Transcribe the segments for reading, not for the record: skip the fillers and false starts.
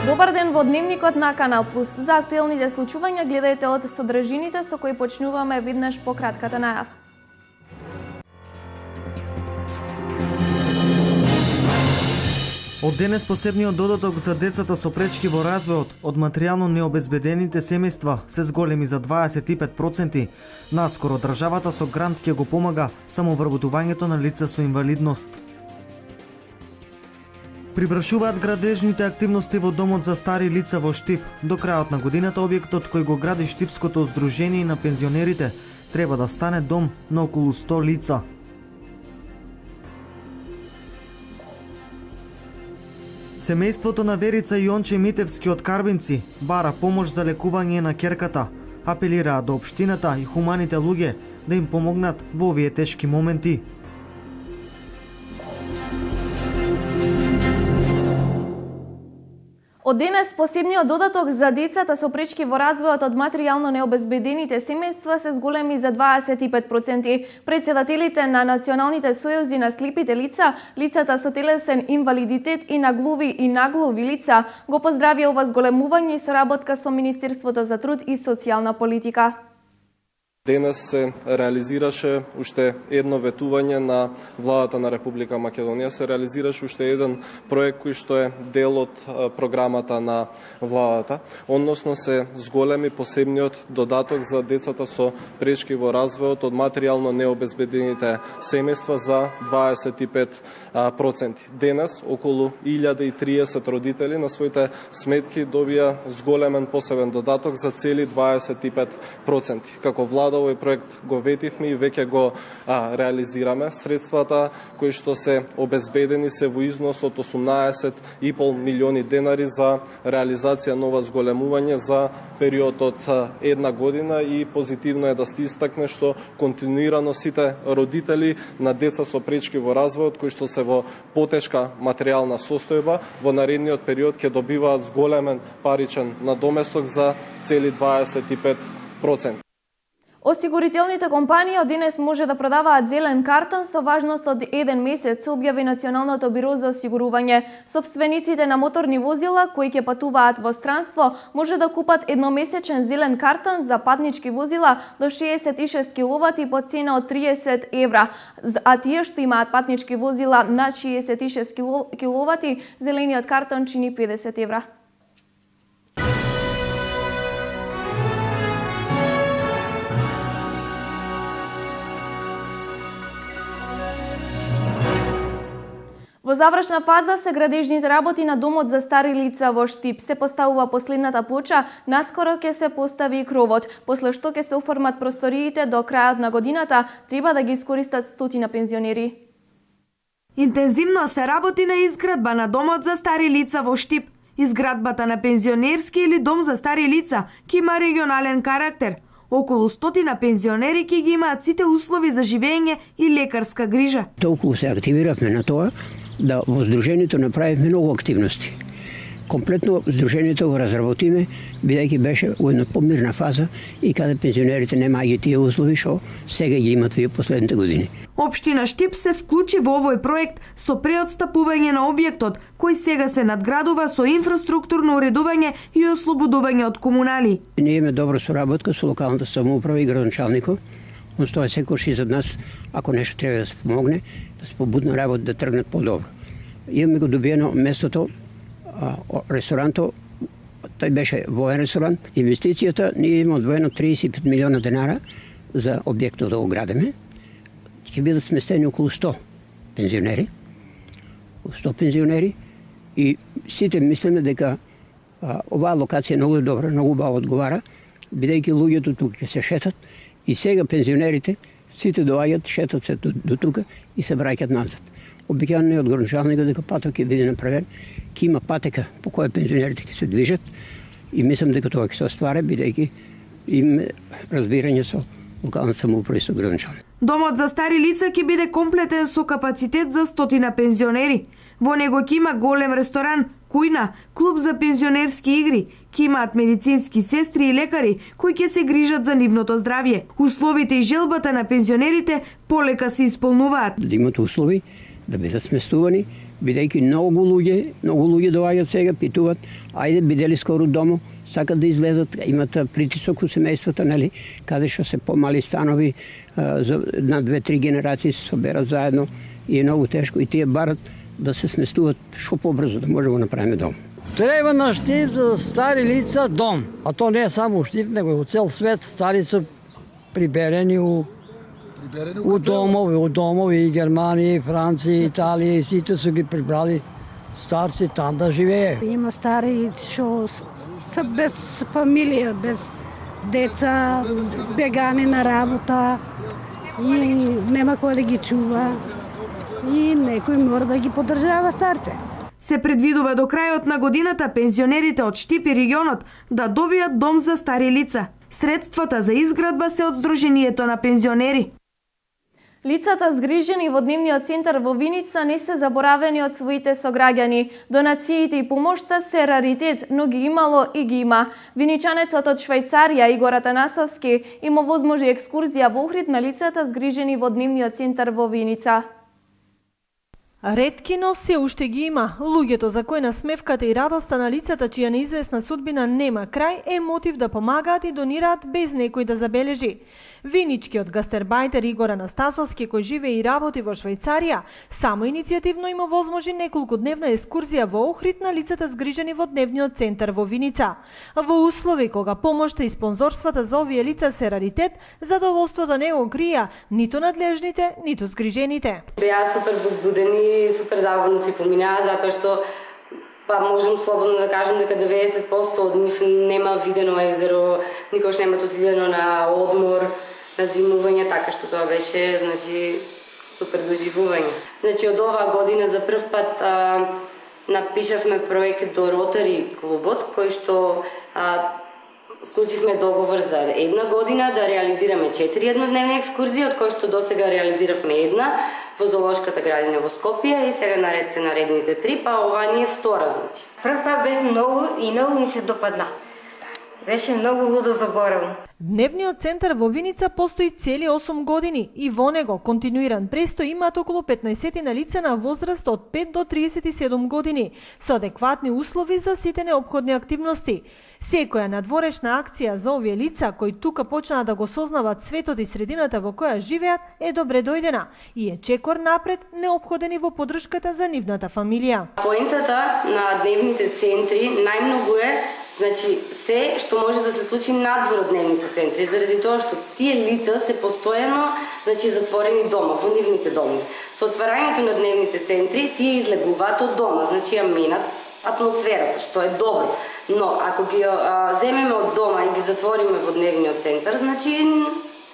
Добар ден во дневникот на Канал Плюс. За актуелните случувања гледајте од содржините со кои почнуваме веднаш по кратката најава. Од денес посебниот додаток за децата со пречки во развојот од материјално необезбедените семејства се зголеми за 25%. Наскоро државата со грант ќе го помага самовработувањето на лица со инвалидност. Привршуваат градежните активности во Домот за стари лица во Штип. До крајот на годината објектот кој го гради Штипското здружение на пензионерите треба да стане дом на околу 100 лица. Семејството на Верица и Јонче Митевски од Карвинци бара помош за лекување на ќерката. Апелираат до општината и хуманите луѓе да им помогнат во овие тешки моменти. Од денес посебниот додаток за децата со пречки во развојот од материјално необезбедените семејства се зголеми за 25%. Претседателите на националните сојузи на слепите лица, лицата со телесен инвалидитет и наглови лица го поздравија ова зголемување и соработка со Министерството за труд и социјална политика. Денес се реализираше уште едно ветување на владата на Република Македонија, се реализираше уште еден проект кој што е дел од програмата на владата, односно се зголеми посебниот додаток за децата со пречки во развојот од материјално необезбедените семејства за 25%. Денес околу 1030 родители на своите сметки добија зголемен посебен додаток за цели 25%. Како влада овој проект го ветивме и веќе го реализираме. Средствата кои што се обезбедени се во износ од 18,5 милиони денари за реализација на ова зголемување за период од една година и позитивно е да се истакне што континуирано сите родители на деца со пречки во развојот кои што се во потешка материјална состојба во наредниот период ќе добиваат зголемен паричен надоместок за цели 25%. Осигурителните компании од денес може да продаваат зелен картон со важност од 1 месец, објави Националното биро за осигурување. Сопствениците на моторни возила кои ќе патуваат во странство може да купат едномесечен зелен картон за патнички возила до 66 киловати по цена од 30 евра. А тие што имаат патнички возила над 66 киловати, зелениот картон чини 50 евра. Во завршна фаза се градежните работи на Домот за стари лица во Штип. Се поставува последната плоча, наскоро ќе се постави и кровот. После што ќе се оформат просториите до крајот на годината, треба да ги искористат стотина пензионери. Интензивно се работи на изградба на Домот за стари лица во Штип. Изградбата на пензионерски или дом за стари лица ќе има регионален карактер. Околу 100 пензионери ќе ги имаат сите услови за живење и лекарска грижа. Толку се активиравме на тоа да во Сдруженијето направивме многу активности. Комплетно Сдруженијето го разработиме, бидејќи беше во една помирна фаза и каде пензионерите немаа ги тие услови што сега ги имат во последните години. Општина Штип се вклучи во овој проект со преотстапување на објектот, кој сега се надградува со инфраструктурно уредување и ослободување од комунали. Ние имаме добра соработка со локалната самоуправа и градоначалникот. Он стои секојаш и зад нас, ако нешто треба да се помогне, да се побудно работа да тргнат по-добро. Имаме го добиено местото, ресторанто, тој беше воен ресторант. Инвестицијата, ние имаме одвоено 35 милиона денара за објектот да го градиме. Ќе бидат сместени околу 100 пензионери. 100 пензионери и сите мислиме дека оваа локација многу добра, многу убаво одговара, бидејќи луѓето тука ќе се шетат и сега пензионерите сите доаѓаат, шетат се до тука и се враќаат назад. Обикјано е од граничалникот дека патот ќе биде направен, ќе има патека по која пензионерите ќе се движат и мислам дека тоа ќе се оствари, бидејќи има разбирање со локалната самоуправа и со граничалник. Домот за стари лица ќе биде комплетен со капацитет за 100 пензионери. Во него ќе има голем ресторан, кујна, клуб за пензионерски игри, ќе имаат медицински сестри и лекари кои ќе се грижат за нивното здравје. Условите и желбата на пензионерите полека се исполнуваат. Да имат услови да бидат сместувани бидејќи многу луѓе доаѓаат сега, питуваат, ајде бидели скоро дома, сакат да излезат, имат притисок у семејствата, нели, каде што се помали станови, на 2-3 генерации се соберат заедно и е многу тешко и тие барат да се сместуваат што побрзо да можеме да направиме дом. Треба на Штип за стари лица дом, а то не е само Штип, него у цел свет стари се приберени у домови и Германија, и Франција, и Италија, и сите се ги прибрали старци там да живее. Има стари што се без фамилија, без деца, бегани на работа и нема кој да ги чува и некој мора да ги поддржава старите. Се предвидува до крајот на годината пензионерите од Штип и регионот да добијат дом за стари лица. Средствата за изградба се од Сдруженијето на пензионери. Лицата згрижени во дневниот центар во Виница не се заборавени од своите сограѓани. Донациите и помошта се раритет, но ги имало и ги има. Виничанецот од Швајцарија Игор Атанасовски има возможи екскурзија во Охрид на лицата згрижени во дневниот центар во Виница. Ретки, но се уште ги има. Луѓето за кои насмевката и радоста на лицата чија неизвестна судбина нема крај е мотив да помагаат и донираат без некој да забележи. Виничкиот гастербајтер Игор Анастасовски, кој живее и работи во Швајцарија, само иницијативно има возможи неколкудневна екскурзија во Охрид на лицата згрижени во дневниот центар во Виница. Во услови кога помошта и спонзорствата за овие лица се раритет, задоволството не го крија ниту надлежните, ниту згрижените. Беа супер возбудени, супер забавно си поминаа, затоа што можем слободно да кажем дека 90% од нив нема видено езеро, никош немат отидено на одмор, на зимување, така што тоа беше, супер доживување. Од оваа година за прв пат напишавме проект до Ротари клубот, кој што склучивме договор за една година да реализираме 4 еднодневни екскурзии, од кои што досега реализиравме една во Зоолошката градина во Скопје и сега наред се наредните 3, па ова ни е втора, Прв пат беше многу ми се допадна. Беше многу лудо заборавно. Дневниот центар во Виница постои цели 8 години и во него континуиран престој имаат околу 15 на лица на возраст од 5 до 37 години, со адекватни услови за сите неопходни активности. Секоја надворешна акција за овие лица кои тука почнаа да го сознаваат светот и средината во која живеат е добре дојдена и е чекор напред неопходен и во поддршката за нивната фамилија. Поентата на дневните центри најмногу е се што може да се случи надвор од дневните центри, заради тоа што тие лица се постојано затворени дома, во нивните доми. Со отварањето на дневните центри, тие излегуваат од дома, ја менат атмосферата, што е добро. Но ако ги земеме од дома и ги затвориме во дневниот центар,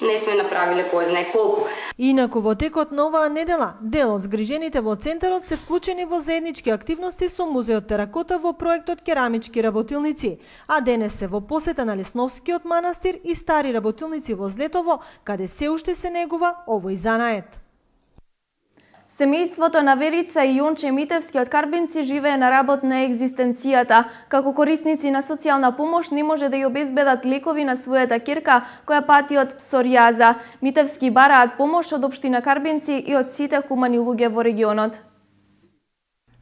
не сме направиле кој знае колку. Инаку во текот на оваа недела, дел од згрижените во центарот се вклучени во заеднички активности со Музеот Теракота во проектот Керамички работилници, а денес се во посета на Лесновскиот манастир и стари работилници во Злетово, каде се уште се негува овој занает. Семејството на Верица и Јонче Митевски од Карбинци живее на работ на екзистенцијата. Како корисници на социјална помош не може да ја обезбедат лекови на својата ќерка која пати од псоријаза. Митевски бараат помош од општина Карбинци и од сите хумани луѓе во регионот.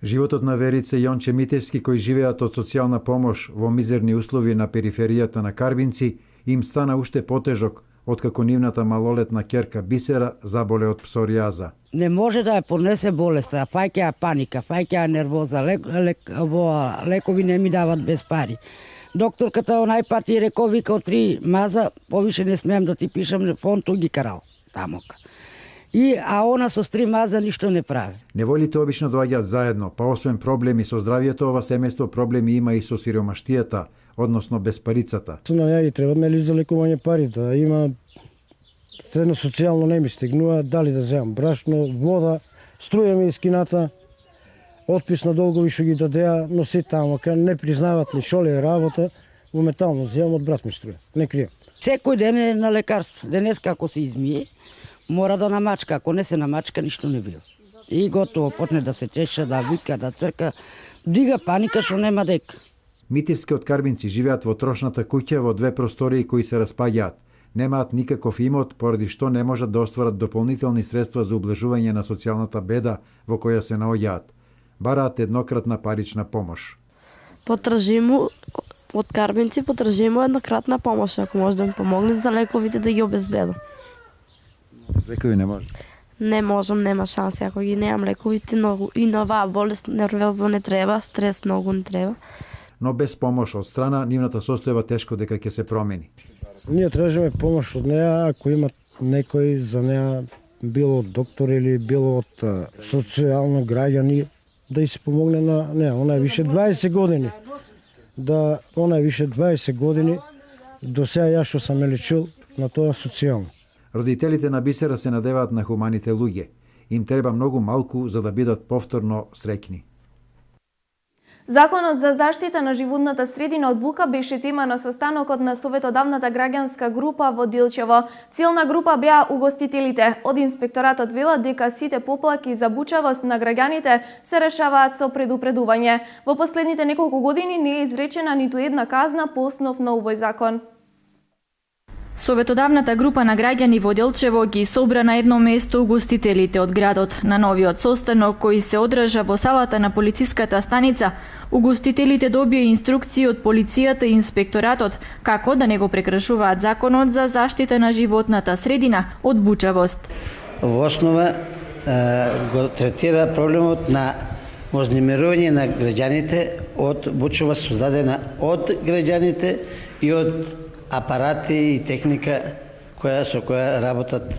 Животот на Верица и Јонче Митевски кои живеат од социјална помош во мизерни услови на периферијата на Карбинци им стана уште потежок откако нивната малолетна ќерка Бисера заболе од псоријаза. Не може да ја понесе болеста, фаќа паника, фаќа нервоза, лекови не ми дават без пари. Докторката онај пат и рекол, вика, од 3 маза, повише не смеам да ти пишам, фонту ги карал тамока. А она со 3 маза ништо не прави. Неволите обично доаѓаат заедно, па освен проблеми со здравието, ова семејство проблеми има и со сиромаштијата, односно безпарицата. На ја ги треба за лекување пари, да има средно социјално не ми стигнува, дали да земам брашно, вода, струја ми искината, отпис на долгови што ги дадеа, но се тамака, не признават ли шо ли е работа, моментално земам од брат ми струја, не крием. Секој ден е на лекарство, денеска ако се измие, мора да намачка, ако не се намачка, ништо не бива. И готово, почне да се чеша, да вика, да црка, дига паника што нема дека. Митевски од Карбинци живеат во трошната куќа во 2 простории кои се распаѓаат. Немаат никаков имот, поради што не можат да остварат дополнителни средства за ублажување на социјалната беда во која се наоѓаат. бараат еднократна парична помош. Потражимо од карбинци, потражимо еднократна помош, ако може да ми помогне за лековите да ги обезбедам. Лекови не може. Не можам, нема шанси, ако ги немам лековите, но и на оваа болест нервозно не треба, стрес многу не треба. Но без помош од страна, нивната состојба тешко дека ќе се промени. Ние тражиме помош од неа, ако има некој за неа, било од доктор или било од социјално граѓани, да и се помогне на неа. Она е више 20 години. Она е више 20 години, до сега ја што сам лечил на тоа социјално. Родителите на Бисера се надеваат на хуманите луѓе. Им треба многу малку за да бидат повторно среќни. Законот за заштита на животната средина од бука беше тема на состанокот на Советодавната граѓанска група во Делчево. Целна група беа угостителите. Од инспекторатот вела дека сите поплаки за бучавост на граѓаните се решаваат со предупредување. Во последните неколку години не е изречена ниту една казна по основ на овој закон. Советодавната група на граѓани во Делчево ги собра на едно место угостителите од градот. На новиот состанок кој се одржа во салата на полициската станица, угостителите добија инструкции од полицијата и инспекторатот како да не го прекршуваат законот за заштита на животната средина од бучавост. Во основа го третира проблемот на вознемирување на граѓаните од бучавост создадена од граѓаните и од апарати и техника со која работат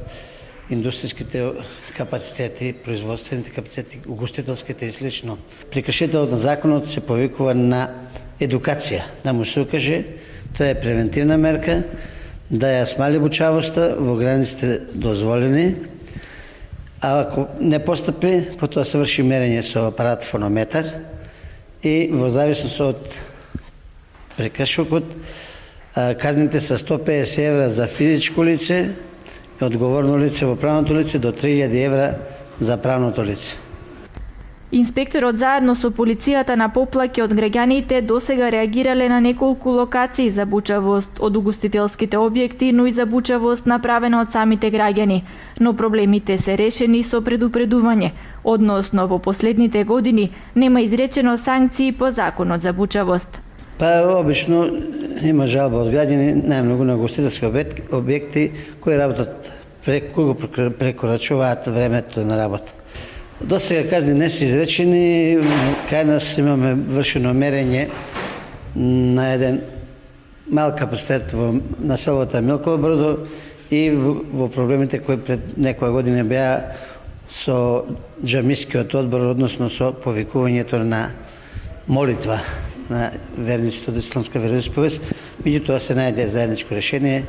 индустријските капацитети, производствените капацитети, угостителските и слично. Прекршителот на законот се повикува на едукација, да му се укаже, тоа е превентивна мерка, да ја смали бучавоста во границите дозволени, а ако не постапи, потоа се врши мерење со апарат фонометар и во зависност од прекршокот, казните се 150 евра за физичко лице и одговорно лице во правното лице до 3000 евра за правното лице. Инспекторот заедно со полицијата на поплаки од граѓаните досега реагирале на неколку локации за бучавост од угостителските објекти, но и за бучавост направена од самите граѓани. Но проблемите се решени со предупредување, односно во последните години нема изречено санкции по законот за бучавост. Обично има жалба од граѓани најмногу на угостителски објекти кои работат кои го прекорачуваат времето на работа. До сега казни не се изречени, кај нас имаме вршено мерење на еден мал капацитет во населбата Милково брдо и во проблемите кои пред некоја година беа со џамискиот одбор, односно со повикувањето на молитва на верниците од исламска вероисповест, меѓутоа се најде заедничко решение.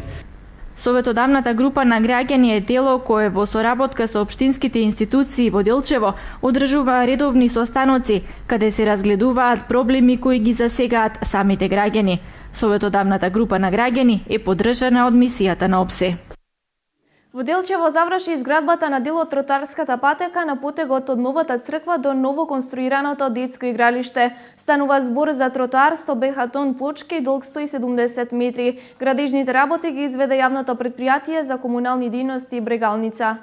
Советодавната група на граѓани е тело кое во соработка со општинските институции во Делчево одржува редовни состаноци каде се разгледуваат проблеми кои ги засегаат самите граѓани. Советодавната група на граѓани е поддржана од мисијата на ОПСЕ. Во Делчево заврши изградбата на дел од тротоарската патека на потегот од новата црква до новоконструираното детско игралиште. Станува збор за тротоар со бехатон плочки долг 170 метри. Градежните работи ги изведе јавното претпријатие за комунални дејности Брегалница.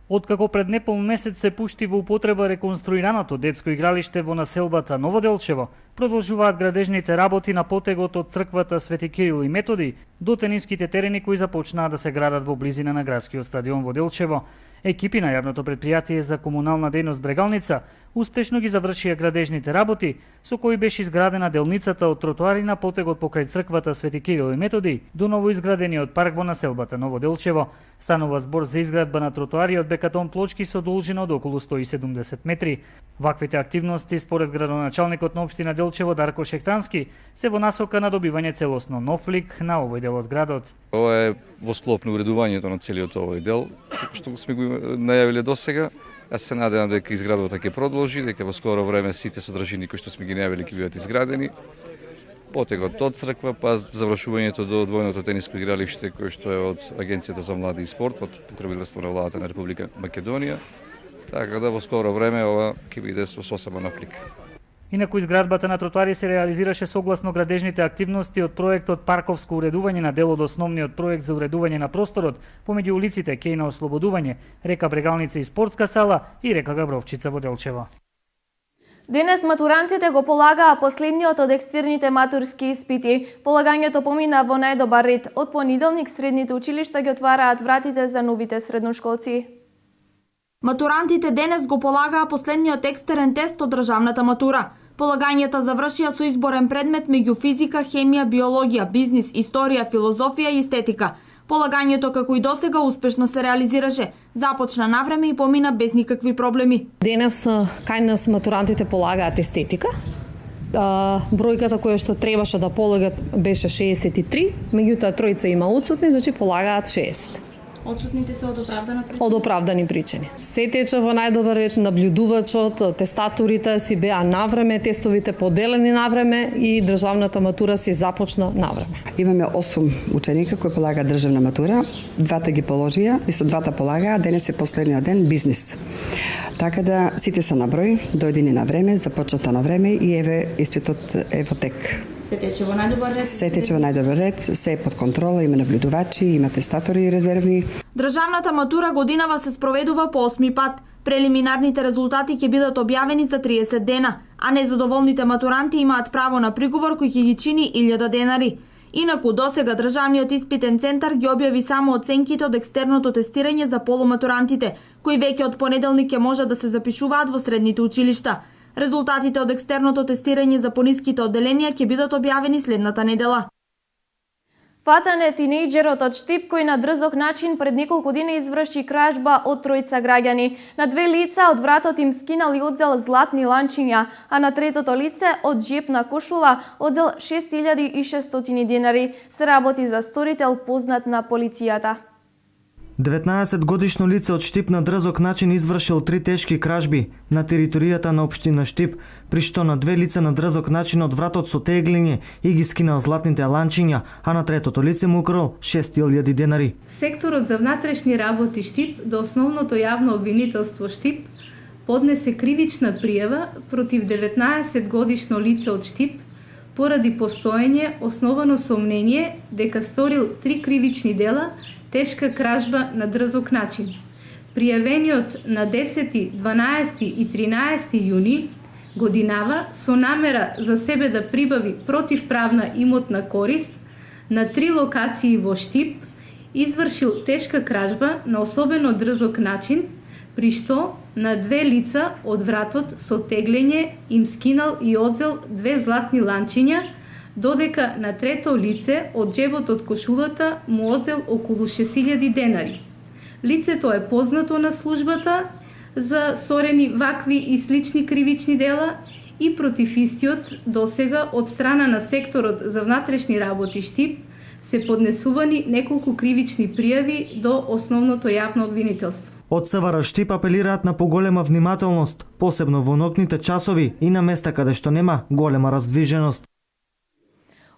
Откако пред непол месец се пушти во употреба реконструираното детско игралиште во населбата Ново Делчево, продолжуваат градежните работи на потегот од црквата Свети Кирил и Методи до тениските терени кои започнаа да се градат во близина на градскиот стадион во Делчево. Екипи на јавното претпријатие за комунална дејност Брегалница успешно ги завршија градежните работи, со кои беше изградена делницата од тротоари на потегот покрај црквата Свети Кирил и Методи до новоизградениот парк во населбата Ново Делчево. Станува збор за изградба на тротоари од бекатон плочки со должина од околу 170 метри. Ваквите активности, според градоначалникот на општина Делчево Дарко Шектански, се во насока на добивање целосно нов лик на овој дел од градот. Ова е во склоп на уредувањето на целиот овој дел, што сме го најавиле досега. Јас се надевам дека изградбата ќе продолжи, дека во скоро време сите содржини кои што сме ги најавиле ќе бидат изградени. Потегот од црква, па завршувањето до двојното тениско игралиште кој што е од Агенцијата за млади и спорт, од покровителство на владата на Република Македонија. Така да во скоро време ова ќе биде со сосема нов лик. Инаку изградбата на тротоари се реализираше согласно градежните активности од проектот Парковско уредување на дел од основниот проект за уредување на просторот помеѓу улиците Кеј на Ослободување, река Брегалница и спортска сала и река Габровчица во Делчево. Денес матурантите го полагаа последниот од екстерните матурски испити. Полагањето помина во најдобар ред. Од понеделник средните училишта ги отвараат вратите за новите средношколци. Матурантите денес го полагаа последниот екстерен тест од државната матура. Полагањата завршија со изборен предмет меѓу физика, хемија, биологија, бизнис, историја, филозофија и естетика. Полагањето како и досега успешно се реализираше. Започна навреме и помина без никакви проблеми. Денес кај нас матурантите полагаат естетика. Бројката која што требаше да полагат беше 63, меѓутоа тројца има отсутни, значи полагаат 60. Отсутните се од оправдана причина? Од оправдани причини. Се тече во најдобар ред, наблюдувачот, тестаторите си беа навреме, тестовите поделени навреме и државната матура си започна навреме. Имаме 8 ученика кои полагаат државна матура, двата ги положија, двата полагаа, денес е последниот ден бизнис. Така да сите се на број, дојдени на време, започнато на време и еве испитот е во тек. Се тече во најдобар ред? Се тече во најдобар ред, се е под контрола, има наблюдувачи, има тестатори резервни. Државната матура годинава се спроведува по 8 пат. Прелиминарните резултати ќе бидат објавени за 30 дена, а незадоволните матуранти имаат право на приговор кој ќе ги чини 1000 денари. Инаку досега државниот испитен центар ги објави само оценките од екстерното тестирање за полуматурантите, кои веќе од понеделник ќе може да се запишуваат во средните училишта. Резултатите од екстерното тестирање за пониските одделенија ќе бидат објавени следната недела. Фатен е тинејџерот од Штип кој на дрзок начин пред неколку дена изврши кражба од тројца граѓани. На 2 лица од вратот им скинал и одзел златни ланчиња, а на третото лице од џепна кошула одзел 6600 денари. Се работи за сторител познат на полицијата. 19-годишно лице од Штип на дрзок начин извршил 3 тешки кражби на територијата на општина Штип, при што на 2 лица на дрзок начин од вратот со теглење и ги скинал златните ланчиња, а на третото лице му украл 6000 денари. Секторот за внатрешни работи Штип до основното јавно обвинителство Штип поднесе кривична пријава против 19-годишно лице од Штип поради постоење основано сомнение дека сторил 3 кривични дела тешка кражба на дрзок начин. Пријавениот на 10, 12 и 13 јуни годинава со намера за себе да прибави противправна имотна корист на 3 локации во Штип извршил тешка кражба на особено дрзок начин, при што на 2 лица од вратот со теглење им скинал и одзел 2 златни ланчиња, додека на трето лице од џебот од кошулата му одзел околу 6000 денари. Лицето е познато на службата за сторени вакви и слични кривични дела и против истиот досега од страна на секторот за внатрешни работи Штип се поднесувани неколку кривични пријави до основното јавно обвинителство. Од СВР Штип апелираат на поголема внимателност, посебно во ноќните часови и на места каде што нема голема раздвиженост.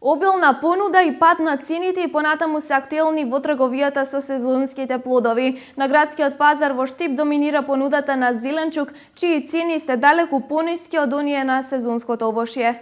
Обилна понуда и пад на цените и понатаму се актуелни во трговијата со сезонските плодови. На градскиот пазар во Штип доминира понудата на зеленчук, чии цени се далеку пониски од оние на сезонското овошје.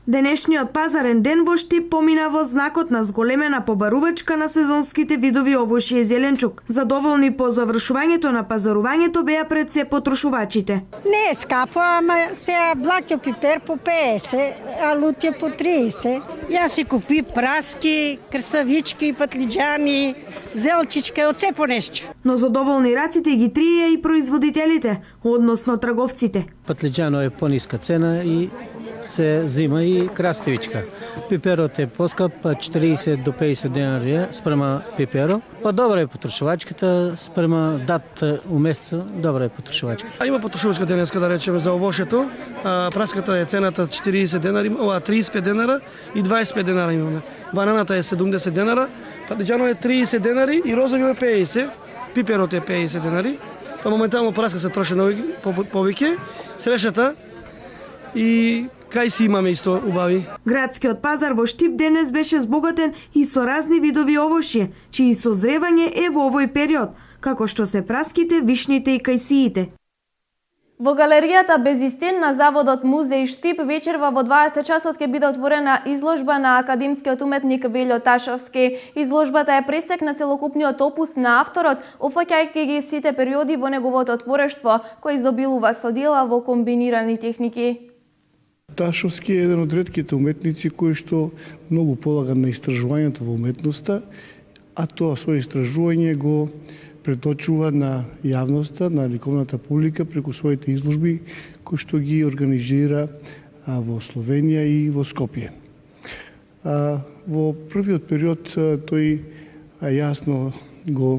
Денешниот пазарен ден во Штип помина во знакот на зголемена побарувачка на сезонските видови овошје и зеленчук. Задоволни по завршувањето на пазарувањето беа пред се потрошувачите. Не е скапо, ама сега блаќо пипер по 50, а луѓе по 30. Јас си купи праски, крставички, патлиџани, зелчичка, од се по нешто. Но задоволни раците ги трие и производителите, односно трговците. Патлиџано е пониска цена и се зима и краставичка. Пиперот е поскап, 40 до 50 денари спрема пиперо. Па добра е потрошувачката, спрема дат у месеца, добра е потрошувачката. Има потрошувачка денеска, да речеме, за овошето. Праската е цената 40 денари, ова 35 денара и 25 денара имаме. Бананата е 70 денара, патлиџано е 30 денари и розови е 50, пиперот е 50 денари. Па моментално праска се троше повеќе, срешата и кај си имаме исто убави. Градскиот пазар во Штип денес беше збогатен и со разни видови овошје, чии созревање е во овој период, како што се праските, вишните и кајсиите. Во галеријата без истен на заводот Музеј Штип вечерва во 20 часот ќе биде отворена изложба на академскиот уметник Велјо Ташовски. Изложбата е пресек на целокупниот опус на авторот, опфаќајќи ги сите периоди во неговото творештво, кој изобилува со дела во комбинирани техники. Ташовски е еден од ретките уметници кои што многу полага на истражувањето во уметноста, а тоа своје истражување го преточува на јавноста, на ликовната публика преку своите изложби кои што ги организира во Словенија и во Скопје. Во првиот период тој јасно го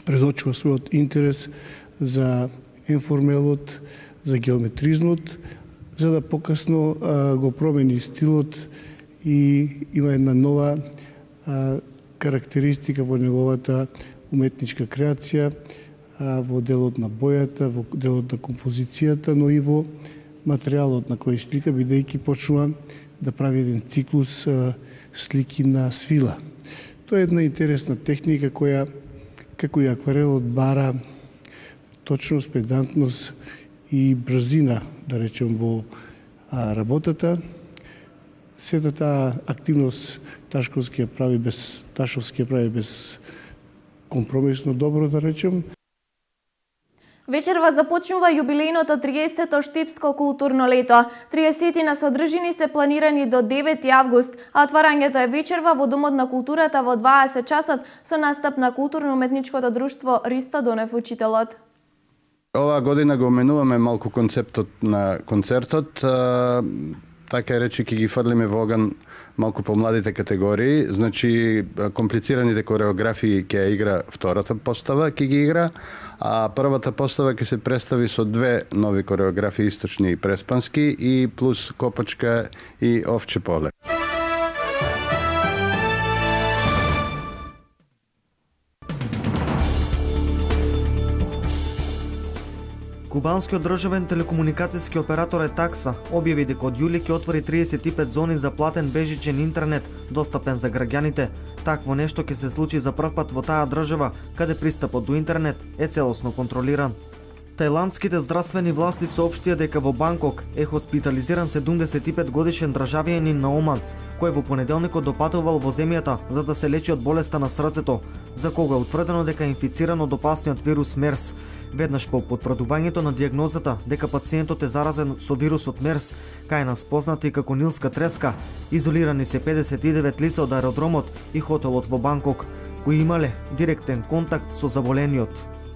предочува својот интерес за енформелот, за геометризнот, за да покасно го промени стилот и има една нова карактеристика во неговата уметничка креација, во делот на бојата, во делот на композицијата, но и во материјалот на кој слика, бидејќи почнува да прави еден циклус слики на свила. Тоа е една интересна техника која, како и акварелот, бара точност, педантност и брзина, да речем, во работата. Сета таа активност Ташовски ја прави без компромисно добро, да речем. Вечерва започнува јубилејното 30-то Штипско културно лето. 30 содржини се планирани до 9 август, а отварањето е вечерва во Домот на културата во 20 часот со настап на културно-уметничкото друштво Ристо Донев Учителот. Оваа година го менуваме малку концептот на концертот, така речејќи ги фрлиме во оган малку по младите категории, значи комплицираните кореографии ќе игра втората постава, ќе ги игра, а првата постава ќе се представи со две нови кореографии, источни и преспански, и плюс Копачка и Овче поле. Кубанскиот државен телекомуникацијски оператор Етакса објави дека од јули ќе отвори 35 зони за платен бежичен интернет, достапен за граѓаните. Такво нешто ќе се случи за прв пат во таа држава, каде пристапот до интернет е целосно контролиран. Тајландските здравствени власти соопштија дека во Банкок е хоспитализиран 75 годишен државјанин на Оман, кој во понеделникот допатувал во земјата за да се лечи од болеста на срцето, за кого е утврдено дека е инфициран од опасниот вирус МЕРС. Веднаш по потврдувањето на дијагнозата дека пациентот е заразен со вирусот МЕРС, кај нас познати како Нилска треска, изолирани се 59 лица од аеродромот и хотелот во Банкок, кои имале директен контакт со заболениот.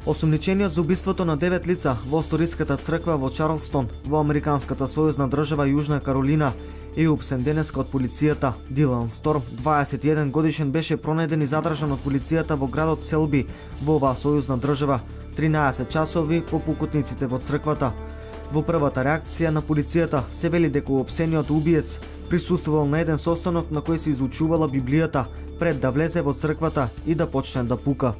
Осумничениот за убиството на 9 лица во историската црква во Чарлстон, во американската сојузна држава Јужна Каролина, е опсен денеска од полицијата. Дилан Сторм, 21 годишен, беше пронеден и задржан од полицијата во градот Селби, во оваа сојузна држава, 13 часови по пукотниците во црквата. Во првата реакција на полицијата се вели дека опсениот убиец присуствувал на еден состанок на кој се изучувала Библијата пред да влезе во црквата и да почне да пука.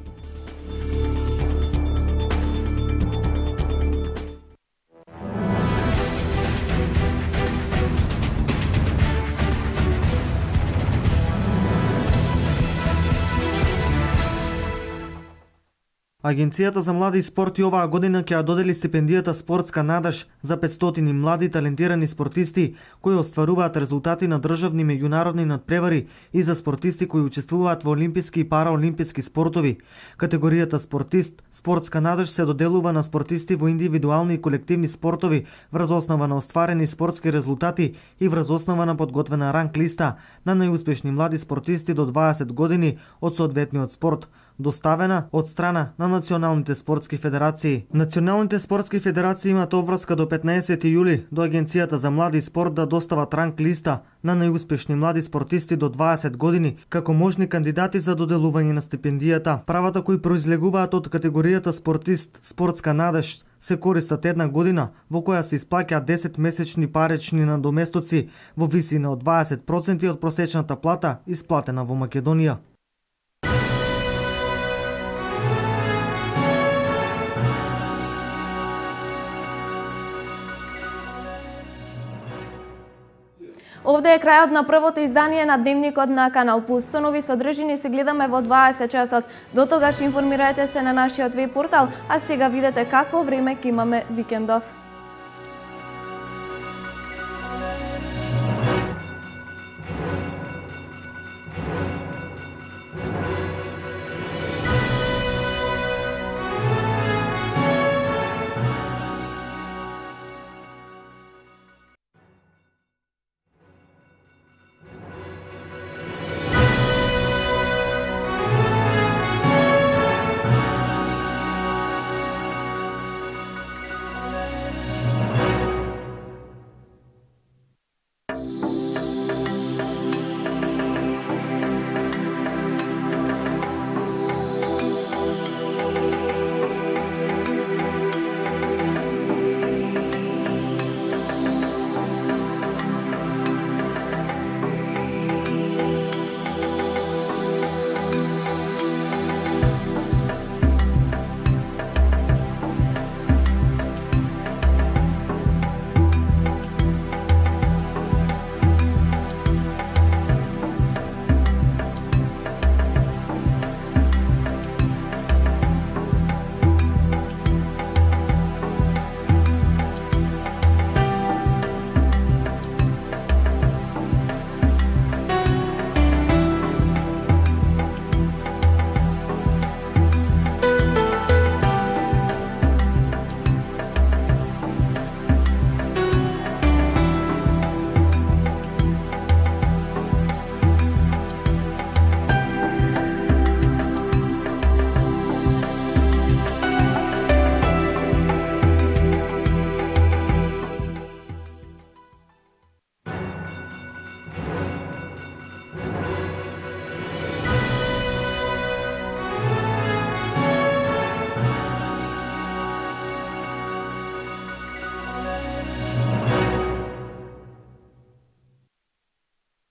Агенцијата за млади и спорт и оваа година ќе ја додели стипендијата Спортска надеж за 500 млади талентирани спортисти кои остваруваат резултати на државни меѓународни надпревари и за спортисти кои учествуваат во олимписки и параолимписки спортови. Категоријата спортист Спортска надеж се доделува на спортисти во индивидуални и колективни спортови врз основа на остварени спортски резултати и врз основа на подготвена ранг листа на најуспешни млади спортисти до 20 години од соодветниот спорт, доставена од страна на националните спортски федерации. Националните спортски федерации имаат обврска до 15 јули до Агенцијата за млади и спорт да достават ранг листа на најуспешни млади спортисти до 20 години како можни кандидати за доделување на стипендијата. Правата кои произлегуваат од категоријата спортист Спортска надеж се користат една година во која се исплаќаат 10 месечни парични надоместоци во висина од 20% од просечната плата исплатена во Македонија. Овде е крајот на првото издание на Дневникот на Канал Плюс. Со нови содржини се гледаме во 20 часот. До тогаш информирајте се на нашиот веб портал, а сега видете какво време ќе имаме викендов.